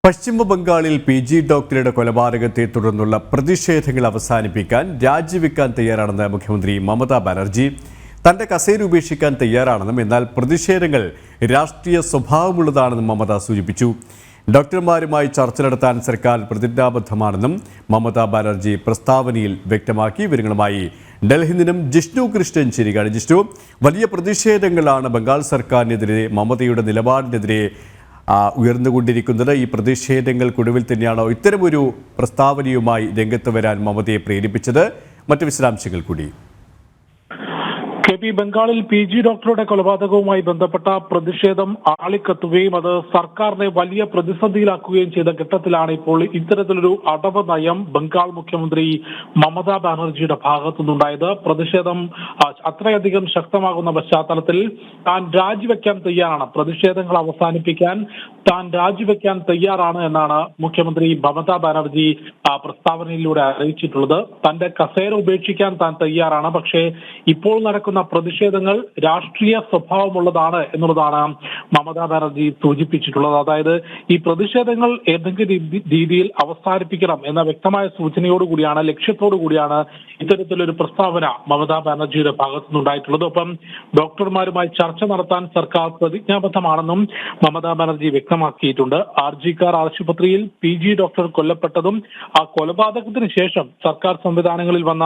പശ്ചിമ ബംഗാളിൽ പി.ജി. ഡോക്ടറുടെ കൊലപാതകത്തെ തുടർന്നുള്ള പ്രതിഷേധങ്ങൾ അവസാനിപ്പിക്കാൻ രാജിവെക്കാൻ തയ്യാറാണെന്ന് മുഖ്യമന്ത്രി മമതാ ബാനർജി. തന്റെ കസേര ഉപേക്ഷിക്കാൻ തയ്യാറാണെന്നും എന്നാൽ പ്രതിഷേധങ്ങൾ രാഷ്ട്രീയ സ്വഭാവമുള്ളതാണെന്നും മമത സൂചിപ്പിച്ചു. ഡോക്ടർമാരുമായി ചർച്ച നടത്താൻ സർക്കാർ പ്രതിജ്ഞാബദ്ധമാണെന്നും മമതാ ബാനർജി പ്രസ്താവനയിൽ വ്യക്തമാക്കി. വിവരങ്ങളുമായി ഡൽഹിയിൽ നിന്നും ജിഷ്ണു കൃഷ്ണൻ ചേരുകയാണ്. ജിഷ്ണു, വലിയ പ്രതിഷേധങ്ങളാണ് ബംഗാൾ സർക്കാരിനെതിരെ മമതയുടെ നിലപാടിനെതിരെ ഉയർന്നുകൊണ്ടിരിക്കുന്നത്. ഈ പ്രതിഷേധങ്ങൾക്കൊടുവിൽ തന്നെയാണോ ഇത്തരമൊരു പ്രസ്താവനയുമായി രംഗത്ത് വരാൻ മമതയെ പ്രേരിപ്പിച്ചത്? മറ്റു വിശദാംശങ്ങൾ കൂടി. ബംഗാളിൽ പി.ജി. ഡോക്ടറുടെ കൊലപാതകവുമായി ബന്ധപ്പെട്ട പ്രതിഷേധം ആളിക്കത്തുകയും അത് സർക്കാരിനെ വലിയ പ്രതിസന്ധിയിലാക്കുകയും ചെയ്ത ഘട്ടത്തിലാണ് ഇപ്പോൾ ഇത്തരത്തിലൊരു അടവ് നയം ബംഗാൾ മുഖ്യമന്ത്രി മമതാ ബാനർജിയുടെ ഭാഗത്തുനിന്നുണ്ടായത്. പ്രതിഷേധം അത്രയധികം ശക്തമാകുന്ന പശ്ചാത്തലത്തിൽ താൻ രാജിവെക്കാൻ തയ്യാറാണ്, പ്രതിഷേധങ്ങൾ അവസാനിപ്പിക്കാൻ താൻ രാജിവെക്കാൻ തയ്യാറാണ് എന്നാണ് മുഖ്യമന്ത്രി മമതാ ബാനർജി പ്രസ്താവനയിലൂടെ അറിയിച്ചിട്ടുള്ളത്. തന്റെ കസേര ഉപേക്ഷിക്കാൻ താൻ തയ്യാറാണ്, പക്ഷേ ഇപ്പോൾ നടക്കുന്ന പ്രതിഷേധങ്ങൾ രാഷ്ട്രീയ സ്വഭാവമുള്ളതാണ് എന്നുള്ളതാണ് മമതാ ബാനർജി സൂചിപ്പിച്ചിട്ടുള്ളത്. അതായത് ഈ പ്രതിഷേധങ്ങൾ ഏതെങ്കിലും രീതിയിൽ അവസാനിപ്പിക്കണം എന്ന വ്യക്തമായ സൂചനയോടുകൂടിയാണ്, ലക്ഷ്യത്തോടുകൂടിയാണ് ഇത്തരത്തിലൊരു പ്രസ്താവന മമതാ ബാനർജിയുടെ ഭാഗത്തുനിന്നുണ്ടായിട്ടുള്ളത്. ഒപ്പം ഡോക്ടർമാരുമായി ചർച്ച നടത്താൻ സർക്കാർ പ്രതിജ്ഞാബദ്ധമാണെന്നും മമതാ ബാനർജി വ്യക്തമാക്കിയിട്ടുണ്ട്. ആർജിക്കാർ ആശുപത്രിയിൽ പി.ജി. ഡോക്ടർ കൊല്ലപ്പെട്ടതും ആ കൊലപാതകത്തിന് ശേഷം സർക്കാർ സംവിധാനങ്ങളിൽ വന്ന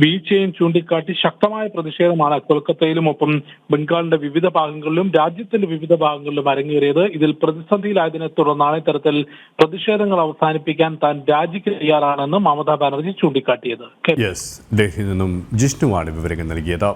വീഴ്ചയും ചൂണ്ടിക്കാട്ടി ശക്തമായ പ്രതിഷേധമാണ് കൊൽക്കത്തയിലും ഒപ്പം ബംഗാളിന്റെ വിവിധ ഭാഗങ്ങളിലും രാജ്യത്തിന്റെ വിവിധ ഭാഗങ്ങളിലും അരങ്ങേറിയത്. ഇതിൽ പ്രതിസന്ധിയിലായതിനെ തുടർന്നാണ് ഇത്തരത്തിൽ പ്രതിഷേധങ്ങൾ അവസാനിപ്പിക്കാൻ താൻ രാജിക്ക് തയ്യാറാണെന്ന് മമതാ ബാനർജി ചൂണ്ടിക്കാട്ടിയത്. ഡൽഹിയിൽ നിന്നും ജിഷ്ണുവാണ് വിവരങ്ങൾ നൽകിയത്.